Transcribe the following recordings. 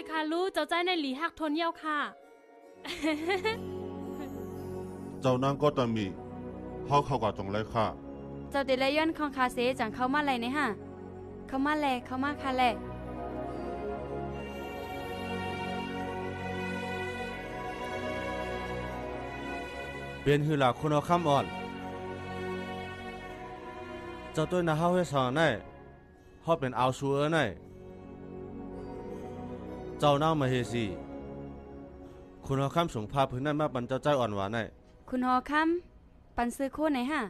ค่ะลูกเจ้าใจในหลีหักทนเยี่ยวค่ะ เจ้านางก็ตามีเฮาเข้ากับจงไรค่ะเจ้าเดลยอนของคาเซจังเข้ามาไรเนี่ยฮะเข้ามาแลเข้ามาค่ะแลเป็นหือหลักคุณเอาคำอ่อนเจ้าตัวน่าเฮาให้สอนได้เฮาเป็นเอาชัวร์ได้เจ้านางมาเฮซีคุณเอาคำส่งพาพื้นนั้นมาบรรเจ้าใจอ่อนหวานได้คุณฮอคำปันซื้อโคไหนฮะ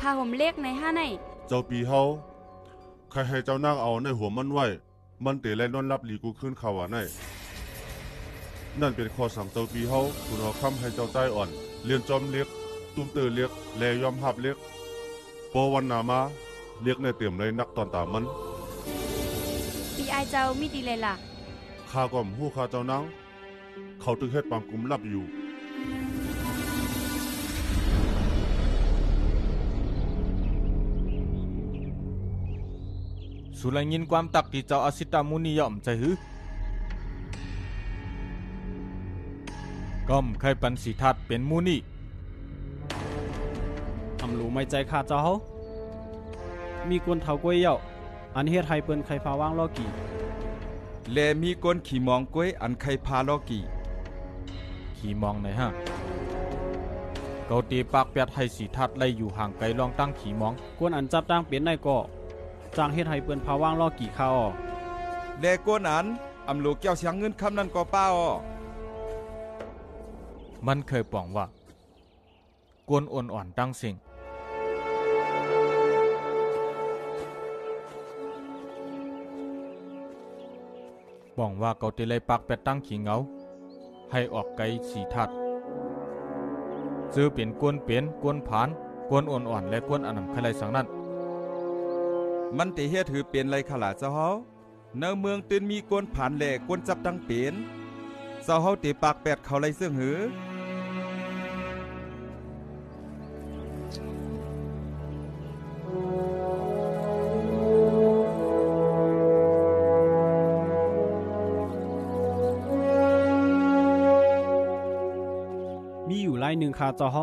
พาห่มเล็กในห้าในเจ้าปีเฮาใครให้เจ้านางเอาในหัวมันไว้มันเตะและนอนรับหลีกูขึ้นข่าวว่าได้นั่นเป็นข้อสั่งเจ้าปีเฮาคุณเอาคำให้เจ้าใจอ่อนเรียนจอมเล็กตุ้มเตอเล็กแลยอมหับเล็กปอวันนามาเรียกในเตรียมเลยนักตอนตามมันปีไอเจ้ามีดีเลยล่ะข้าก็มหู้ข้าเจ้านางเขาตึกเฮ็ดปางกลุ่มรับอยู่สุลัยยินความตักที่เจ้าอาสิตามุนียอมใจหือก้อมใครปันสีทัดเป็นมูนีอำรู้ไม่ใจขาดเจ้าเฮามีกวนเฒ่ากวยเหย้าอันเฮ็ดให้เปิ้นไขฟ้าวางลอกี่และมีก้นขี่มองก้วยอันไข่พาลอกี่ขี่มองไหนฮะเกาตีปากเปียดให้สีทัดไล่อยู่ห่างไกลลองตั้งขี่มองกวนอันจับตั้งเป็นได้ก็จางเฮ็ดให้เปิ้นพาวางลอกี่ข้าวและก้นอันอำลูกเจ้าเสียงเงินคำนั้นก็ป้าอ้อมันเคยปองว่ากวนอ่อนๆตั้งสิ่งบอกว่าเกาติเลยปักเป็ดตั้งขี้เงาให้ออกไกลสีทัดซื้อเป็นกวนเปลี่ยนกวนผานกวนอ่อนๆและกวนอันนำใครสังนั้นมันติเฮ็ดถือเป็นไรขลาเจ้าเฮาในเมืองตื่นมีกวนผ่านแหล่กวนจับดังเป็นเจ้าเฮาติปากแปดเขาไรเสื่องหือมีอยู่รายหนึ่งค่ะเจ้าเฮา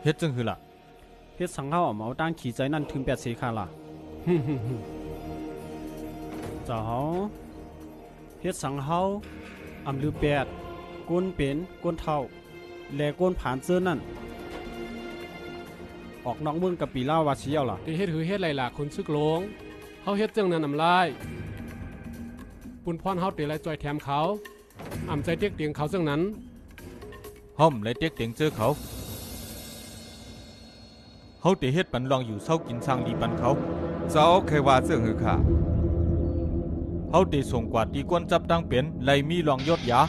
เฮ็ดจังหือล่ะเฮ็ดสังเฮาเอามาตั้งขี่ใจนั่นถึง8สีค่ะล่ะเจ้าเฮาเฮ็ดสังเฮาอำลือ8ก้นเป็นก้นเฒ่าและก้นผานเสื้อนั่นออกนอกเมืองกับปีล่าวาสิเยาล่ะที่เฮ็ดหือเฮ็ดไรล่ะคุณซึกหลงเฮาเฮ็ดจังนั้นนำลายปุ่นพรเฮาเตะไรจอยแถมเขาอ่ำใจเตียกเตียงเขาจังนั้นห้อมเลยเตียกเตียงเจอเขาเฮาติเฮ็ดปันลองอยู่เศร้ากินสร้างดีปันเขาเจ้าเคยว่าเสื่องหือค่ะเฮาติส่งกว่าตีกวนจับตั้งเป็นไล่มีลองยศยา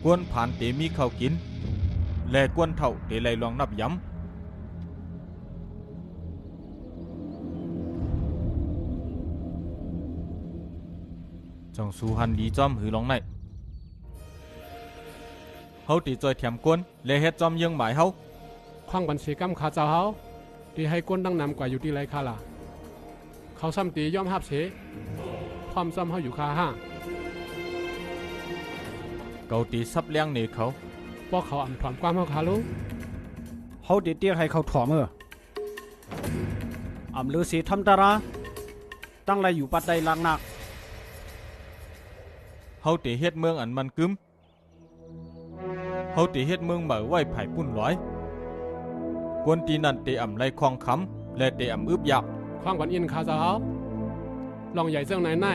กวนผ่านเตมีข้าวกินและกวนเท่าเตไล่ลองนับย้ำจังสูหันดีจอมหือลองไหนเฮาติจอยแถมกวนและเฮ็ดจอมยังหมายเฮาคว้างบัญชีกรรมขาเจ้าเฮาที่ให้ก้นดังนำกว่าอยู่ที่ไรค่ะล่ะเขาซ้ำตีย่อมหับเสพร้อมซ้ำเฮาอยู่คาห้าเกาตีซับเลี้ยงเนเขาพวกเขาอ่ำถอนความเฮาคาลูเฮาเตี้ยให้เขาถ่อมอำลือสีทำตาราตั้งไรอยู่ปัดใดลางนักเฮาติเฮ็ดเมืองอันมันกึมเฮาติเฮ็ดเมืองใหม่ไว้ไผ่ปุ่นร้อยกวนตีนันเตอ่ำไรคลองคำและเตอ่ำอึบยักคว้างบันอินคาเจ้าเฮาลองใหญ่เสื่องไหนไหน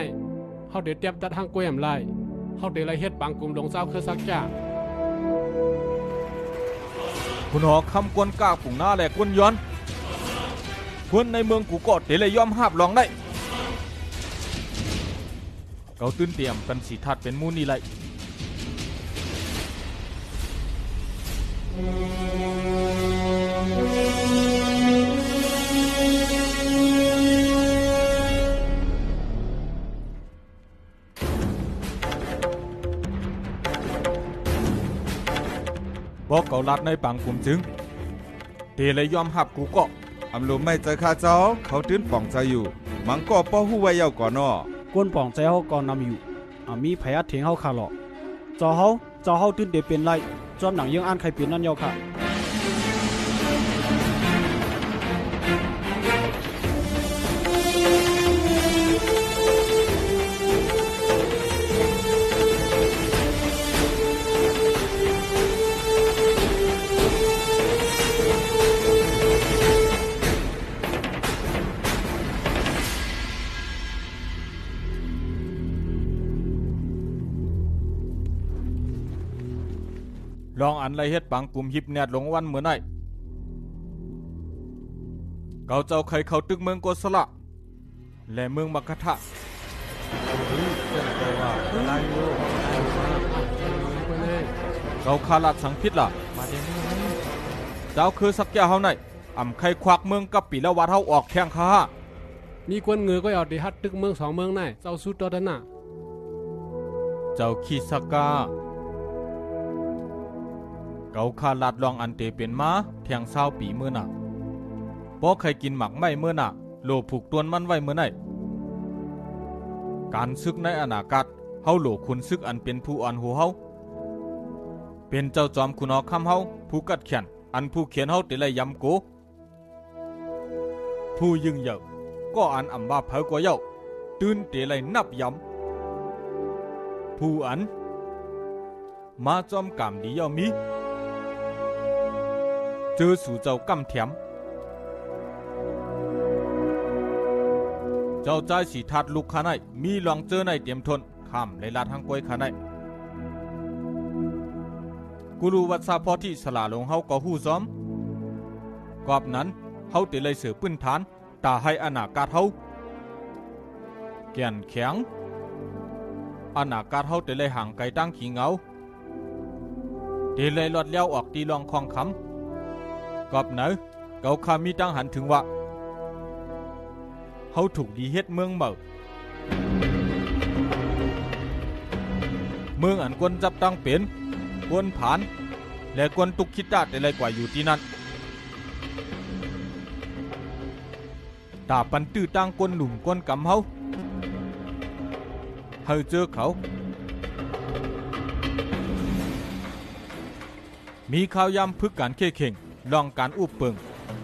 เฮาเดือดเตียบดัดห้างกล้วยอ่ำไรเฮาเดือดไรเฮ็ดบางกลุ่มลงเจ้าคือสักจ่าคุณหอคำกวนกาปุ่งหน้าและกวนย้อนกวนในเมืองกูก็เตเลยยอมหาบลองได้เกาตื้นเตรียมกันสีทัดเป็นมูนี่ไร บอกเกาลัดในปังกลุ่มจึงเตเลยยอมหับกูก็ อำลมไม่เจอข้าเจ้าเขาตื้นป่องใจอยู่มังก็ป้อหู้ไว้เยาก่อนนอก วนป่องใจเฮาก่อนนำอยู่มีไผอัดเถียงเฮาค่ะหรอกเจ้าเฮาตื่นเดเป็นไรจอมหนังยังอ่านใครเป็นนั่นเยาค่ะลองอันไรเฮ็ดปังกลุ่มหิบแนดลงวันเหมือนไอเกาเจ้าใครเข้าตึกเมืองโกสละและเมืองมักกะทะเกาคาลัดสังพิษล่ะเจ้าคือสักยาเฮาไหนอ่ำใครควักเมืองกับปีละวัดเฮาออกแข่งข้า มีกวนเงือก็เอาดีฮัดตึกเมือง2เมืองไหนเจ้าสุดตอดน่ะ เจ้าขีสักกาเกาคาลัดลองอันเตเป็นมาแทงเศร้าปีเมื่อน่ะเพราะใครกินหมักไม่เมื่อน่ะโลผูกตวนมันไว้เมื่อไหนการซึกในอนาคตเฮาโหลคุณซึกอันเป็นผู้อ่อนหัวเฮาเป็นเจ้าจอมคุณอคำเฮาผู้กัดเขียนอันผู้เขียนเฮาติเลยยำโกผู้ยึงเยาก็อันอำบาเผากว่าเยาตื่นเตเลยนับยำผู้อันมาจอมกามดีเยามีเจอสู่เจ้ากำเถียมเจ้าใจสีทัดลูกขาในมีลองเจอในเตรียมทนข้ามเลยลาทางกวยขาในกูรู้วัดซาพอที่สลาลงเฮาก็หู้ซ้อมกอบนั้นเฮาติเลยเสือปื้นฐานตาให้อนาคตเฮาแก่นแข็งอนาคตเฮาติเลยห่างไกลตั้งขี้เหงาติเลยลอดเลี้ยวออกตีลองคองคำกอบเนอเกาคามีตั้งหันถึงว่าเฮาถูกดีเฮ็ดเมืองเมืองอันกวนจับตั้งเป็นกวนผานและกวนตุกคิดตาแต่ไรกว่าอยู่ที่นั่นตาปันตื้อตั้งกวนหลุมกวนกำเฮาเจอเขามีข่าวยำพึกการเข้เข่งลองการอุบเปิง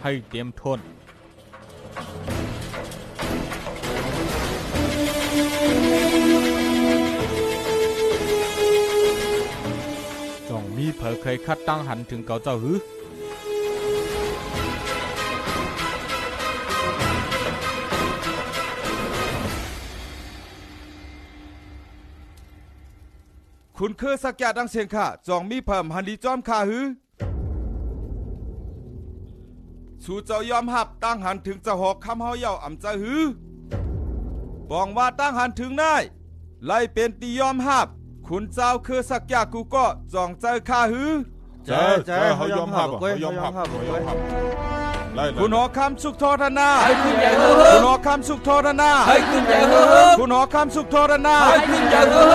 ให้เตรียมทนจ่องมีเผยเคยคัดตั้งหันถึงเก่าเจ้าหือคุณคือสักยาดังเสียงข้าจองมีเพิ่มหันดีจอมข้าหือสู่เจ้ายอมหับตั้งหันถึงจะหอกคำเฮาเย่าอ่ำจะหือบอกว่าตั้งหันถึงได้ไล่เป็นตียอมหับคุณเจ้าคือสักยากูก็จองใจข้าหือ ใจเขายอมหับเขายอมหับเขายอมหับไล่ คุณหอคำสุขโทษนา ให้ขึ้นใหญ่เฮ้อ คุณหอคำสุขโทษนา ให้ขึ้นใหญ่เฮ้อ คุณหอคำสุขโทษนา ให้ขึ้นใหญ่เฮ้อ